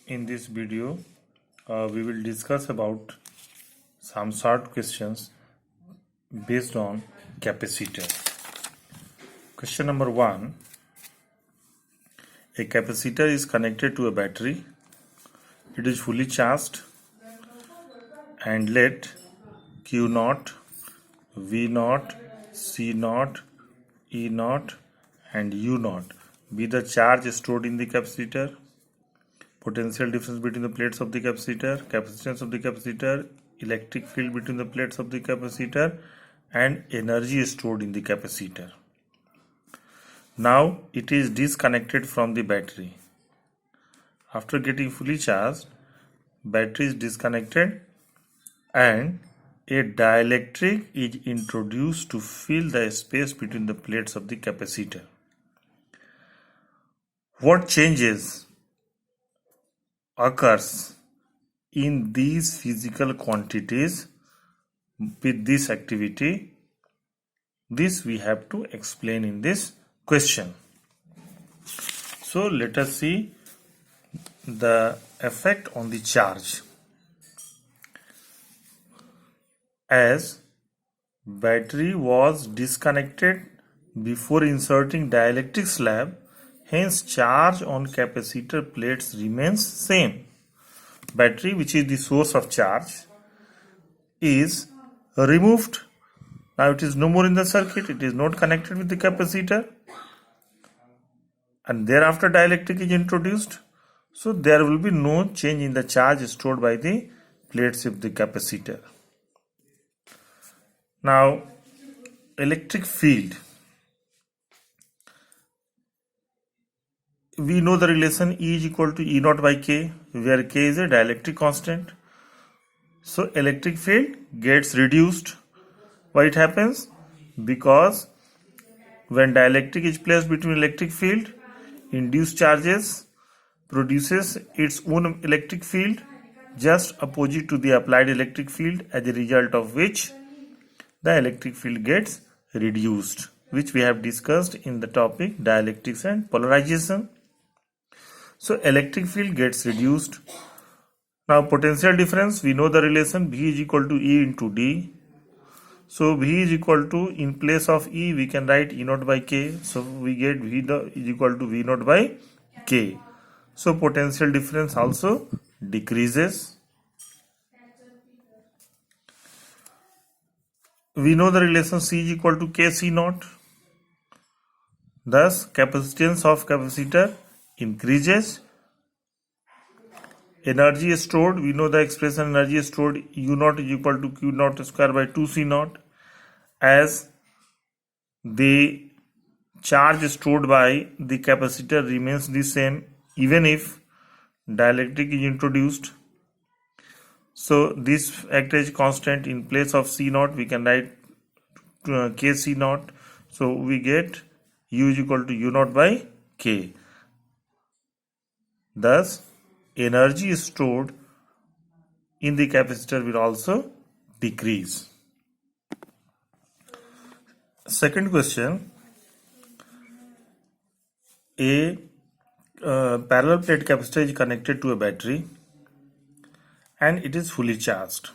In this video, we will discuss about some short questions based on capacitor. Question number 1. A capacitor is connected to a battery. It is fully charged and let Q0, V0, C0, E0 and U0 be the charge stored in the capacitor. Potential difference between the plates of the capacitor, capacitance of the capacitor, electric field between the plates of the capacitor, and energy stored in the capacitor. Now it is disconnected from the battery. After getting fully charged, battery is disconnected and a dielectric is introduced to fill the space between the plates of the capacitor. What changes occurs in these physical quantities with this activity? This we have to explain in this question. So let us see the effect on the charge. As battery was disconnected before inserting dielectric slab, hence charge on capacitor plates remains same. Battery, which is the source of charge, is removed. Now it is no more in the circuit, it is not connected with the capacitor, and thereafter dielectric is introduced. So there will be no change in the charge stored by the plates of the capacitor. Now electric field. We know the relation E is equal to E naught by K, where K is a dielectric constant. So electric field gets reduced. Why it happens? Because when dielectric is placed between electric field, induced charges produces its own electric field just opposite to the applied electric field, as a result of which the electric field gets reduced, which we have discussed in the topic dielectrics and polarization. So electric field gets reduced. Now potential difference, we know the relation V is equal to E into D. So V is equal to, in place of E we can write E naught by K. So we get V is equal to V naught by K. So potential difference also decreases. We know the relation C is equal to K C naught. Thus capacitance of capacitor increases. Energy stored, we know the expression energy stored U naught is equal to Q naught square by 2 C naught, as the charge stored by the capacitor remains the same even if dielectric is introduced. So this act as constant. In place of C naught we can write K C naught. So we get U is equal to U naught by K. Thus energy stored in the capacitor will also decrease. Second question. A parallel plate capacitor is connected to a battery and it is fully charged.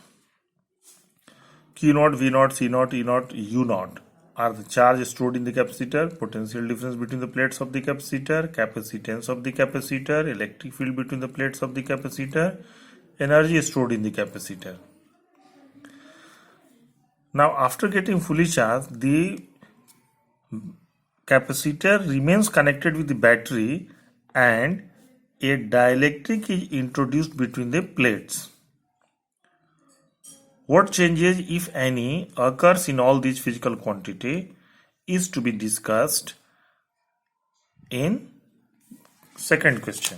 Q0, V0, C0, E0, U0 are the charge stored in the capacitor. Potential difference between the plates of the capacitor, capacitance of the capacitor, electric field between the plates of the capacitor, energy stored in the capacitor. Now after getting fully charged, the capacitor remains connected with the battery and a dielectric is introduced between the plates. What changes, if any, occurs in all these physical quantity is to be discussed in second question.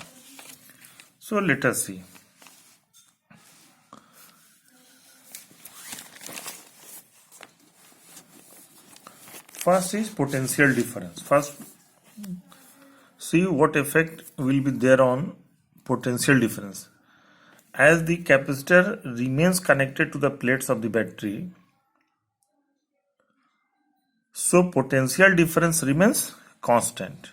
So let us see. First is potential difference. First, see what effect will be there on potential difference. As the capacitor remains connected to the plates of the battery, so potential difference remains constant.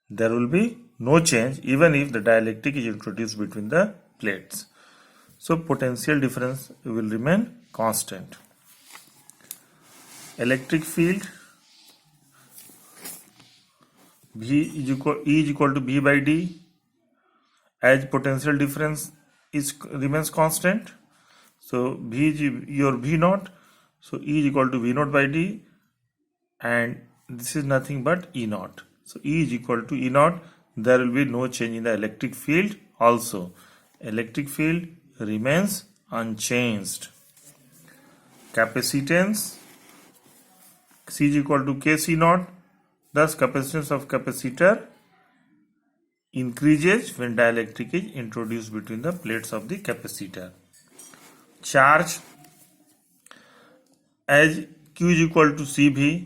There will be no change even if the dielectric is introduced between the plates. So potential difference will remain constant. Electric field E is equal to B by D, as potential difference remains constant. So V is your V naught, so E is equal to V naught by D, and this is nothing but E naught. So E is equal to E naught. There will be no change in the electric field also. Electric field remains unchanged. Capacitance C is equal to Kc naught. Thus capacitance of capacitor increases when dielectric is introduced between the plates of the capacitor. Charge, as Q is equal to Cv,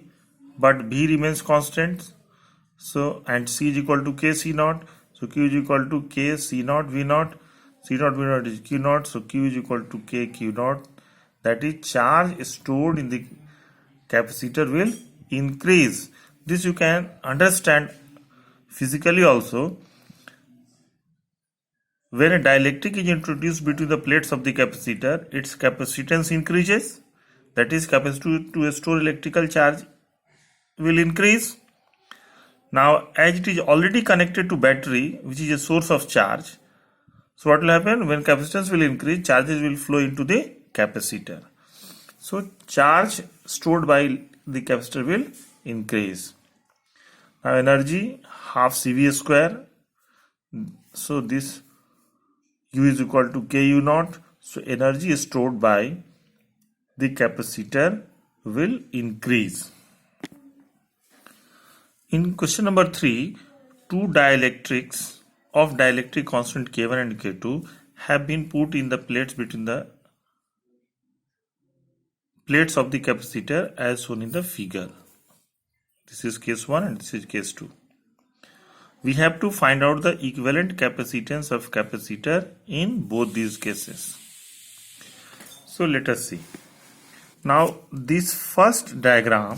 but V remains constant, so and C is equal to Kc naught, so Q is equal to K C naught V naught, C naught V naught is Q naught, so Q is equal to K Q naught. That is, charge stored in the capacitor will increase. This you can understand physically also. When a dielectric is introduced between the plates of the capacitor, its capacitance increases. That is, capacity to store electrical charge will increase. Now, as it is already connected to battery, which is a source of charge, so what will happen? When capacitance will increase, charges will flow into the capacitor. So charge stored by the capacitor will increase. Now energy half CV square. So this U is equal to KU naught. So energy stored by the capacitor will increase. In question number 3, two dielectrics of dielectric constant K1 and K2 have been put in the plates between the plates of the capacitor as shown in the figure. This is case 1 and this is case 2. We have to find out the equivalent capacitance of capacitor in both these cases. So let us see. Now this first diagram,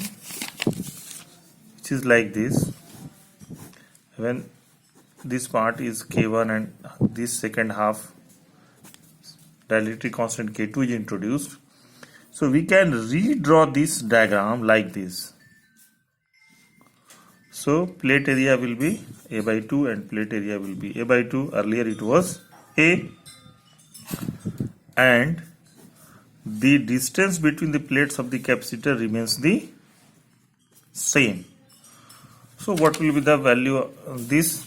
which is like this, when this part is K1 and this second half dielectric constant K2 is introduced. So we can redraw this diagram like this. So plate area will be A by 2 and plate area will be A by 2. Earlier it was A, and the distance between the plates of the capacitor remains the same. So what will be the value of these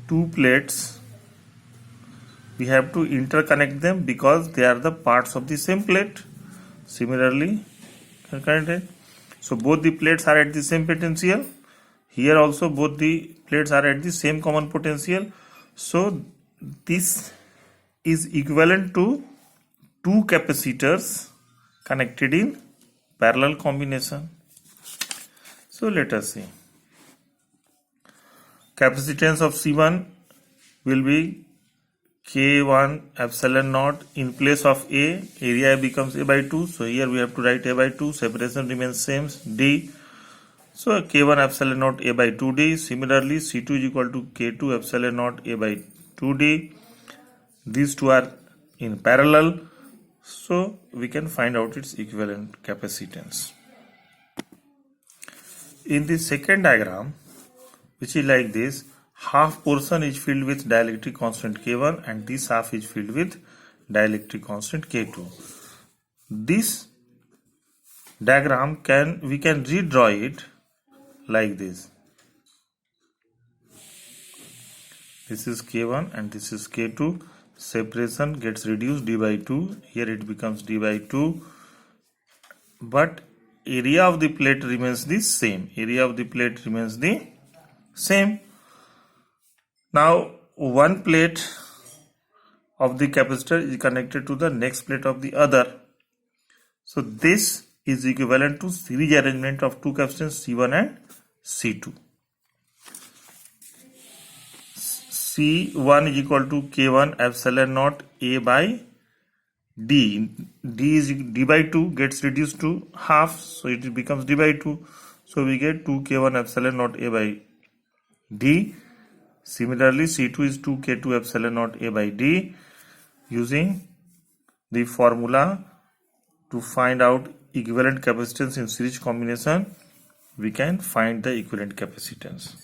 two plates? We have to interconnect them because they are the parts of the same plate. Similarly, connected. So both the plates are at the same potential. Here also both the plates are at the same common potential. So this is equivalent to two capacitors connected in parallel combination. So let us see. Capacitance of C1 will be K1 epsilon naught. In place of A, area becomes A by 2. So here we have to write A by 2. Separation remains same, D. So K1 epsilon naught A by 2D. Similarly, C2 is equal to K2 epsilon naught A by 2D. These two are in parallel. So we can find out its equivalent capacitance. In the second diagram, which is like this, half portion is filled with dielectric constant K1 and this half is filled with dielectric constant K2. This diagram we can redraw it like this. This is K1 and this is K2. Separation gets reduced D by 2. Here it becomes D by 2. But area of the plate remains the same. Area of the plate remains the same. Now one plate of the capacitor is connected to the next plate of the other. So this is equivalent to series arrangement of two capacitors C1 and C2. C1 is equal to K1 epsilon naught A by D. D is D by 2 gets reduced to half, so it becomes D by 2. So we get 2 K1 epsilon naught A by D. Similarly, C2 is 2K2 epsilon naught A by D. Using the formula to find out equivalent capacitance in series combination, we can find the equivalent capacitance.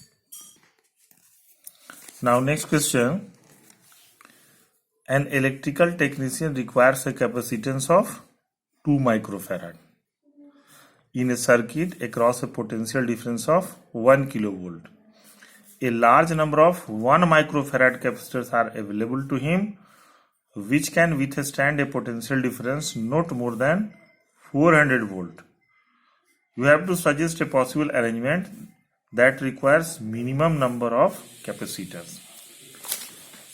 Now next question. An electrical technician requires a capacitance of 2 microfarad in a circuit across a potential difference of 1 kilovolt. A large number of 1 microfarad capacitors are available to him, which can withstand a potential difference not more than 400 volt. You have to suggest a possible arrangement that requires minimum number of capacitors.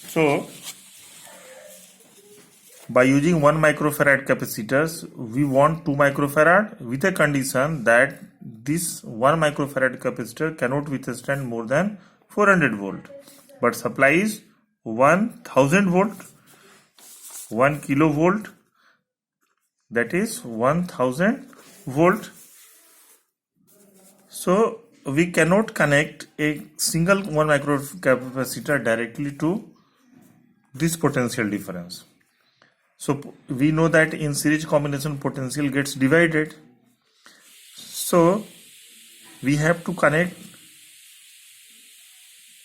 So, by using 1 microfarad capacitors, we want 2 microfarad with a condition that this 1 microfarad capacitor cannot withstand more than 400 volt. But supply is 1000 volt, 1 kilovolt, that is 1000 volt. So we cannot connect a single 1 microcapacitor directly to this potential difference. So we know that in series combination potential gets divided. So we have to connect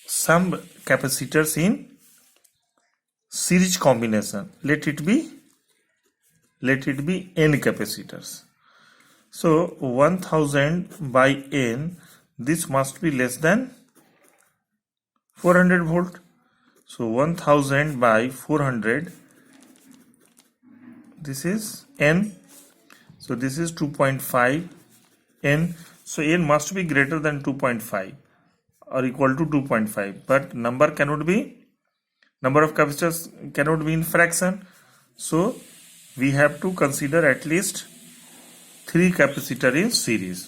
some capacitors in series combination. Let it be n capacitors. So 1000 by n, this must be less than 400 volt. So 1000 by 400, this is n. So this is 2.5 n. So n must be greater than 2.5 or equal to 2.5. But number of capacitors cannot be in fraction. So we have to consider at least 3 capacitors in series.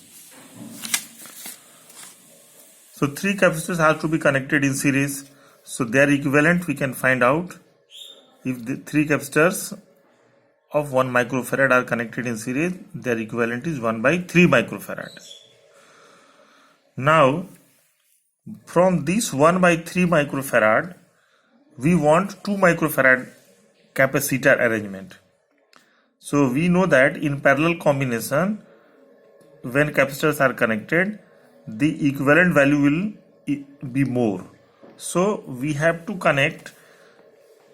So 3 capacitors have to be connected in series. So their equivalent we can find out if the 3 capacitors of 1 microfarad are connected in series, their equivalent is 1 by 3 microfarad. Now from this 1 by 3 microfarad, we want 2 microfarad capacitor arrangement. So we know that in parallel combination, when capacitors are connected, the equivalent value will be more. So we have to connect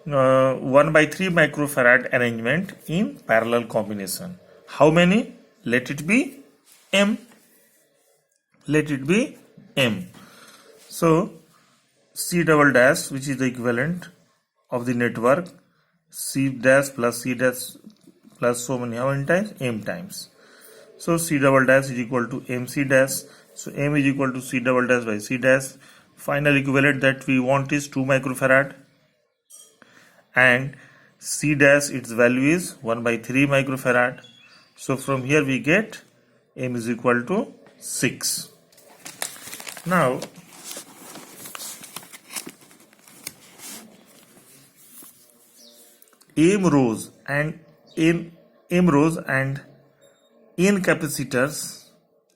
1 by 3 microfarad arrangement in parallel combination. How many? Let it be m. Let it be m. So C double dash, which is the equivalent of the network, C dash plus so many, how many times? M times. So C double dash is equal to MC dash. So M is equal to C double dash by C dash. Final equivalent that we want is 2 microfarad. And C dash, its value is 1 by 3 microfarad. So from here we get M is equal to 6. Now m rows and n capacitors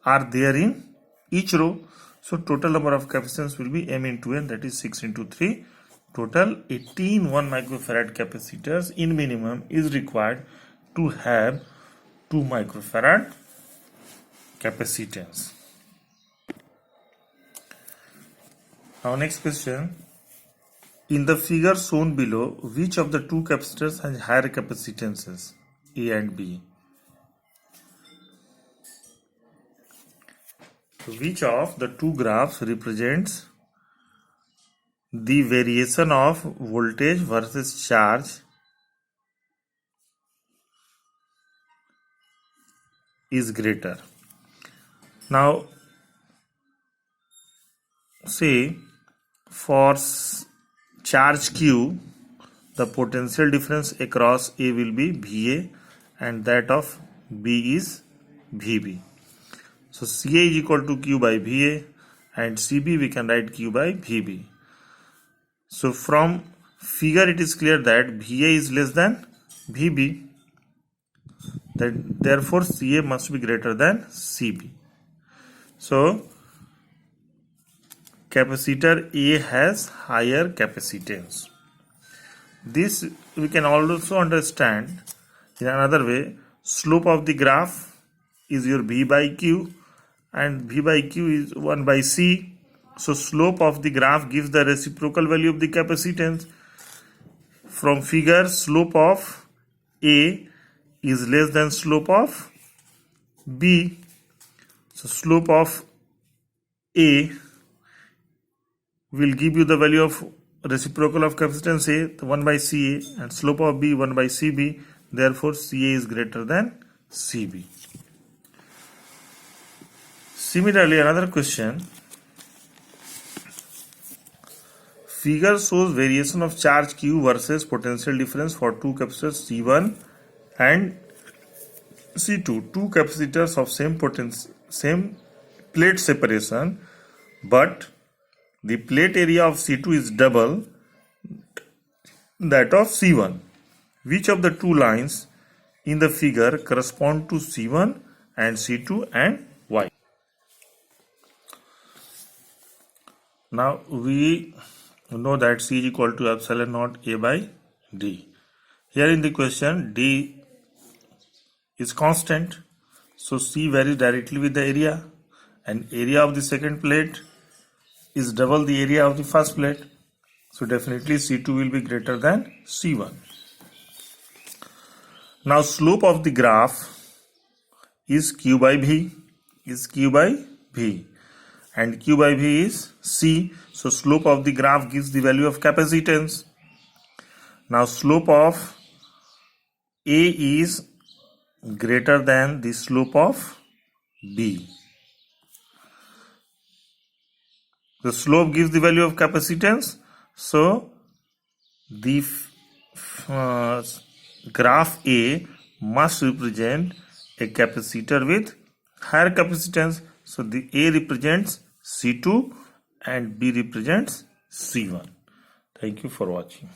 are there in each row. So total number of capacitance will be m into n, that is 6 into 3. Total 18 1 microfarad capacitors in minimum is required to have 2 microfarad capacitance. Now next question. In the figure shown below, which of the 2 capacitors has higher capacitances, A and B? Which of the 2 graphs represents the variation of voltage versus charge is greater? Now say for charge Q, the potential difference across A will be VA and that of B is VB. So CA is equal to Q by VA and CB we can write Q by VB. So from figure it is clear that VA is less than VB. Therefore CA must be greater than CB. So capacitor A has higher capacitance. This we can also understand in another way. Slope of the graph is your V by Q, and V by Q is 1 by C. So slope of the graph gives the reciprocal value of the capacitance. From figure, slope of A is less than slope of B. So slope of A will give you the value of reciprocal of capacitance A, the 1 by CA, and slope of B 1 by CB. Therefore, CA is greater than CB. Similarly, another question. Figure shows variation of charge Q versus potential difference for two capacitors C1 and C2. Two capacitors of same plate separation, but the plate area of C2 is double that of C1. Which of the two lines in the figure correspond to C1 and C2 and why? Now we know that C is equal to epsilon naught A by D. Here in the question, D is constant, so C varies directly with the area, and area of the second plate is double the area of the first plate. So definitely C2 will be greater than C1. Now slope of the graph is Q by V, and Q by V is C. So slope of the graph gives the value of capacitance. Now slope of A is greater than the slope of B. The slope gives the value of capacitance. So the graph A must represent a capacitor with higher capacitance. So the A represents C2 and B represents C1. Thank you for watching.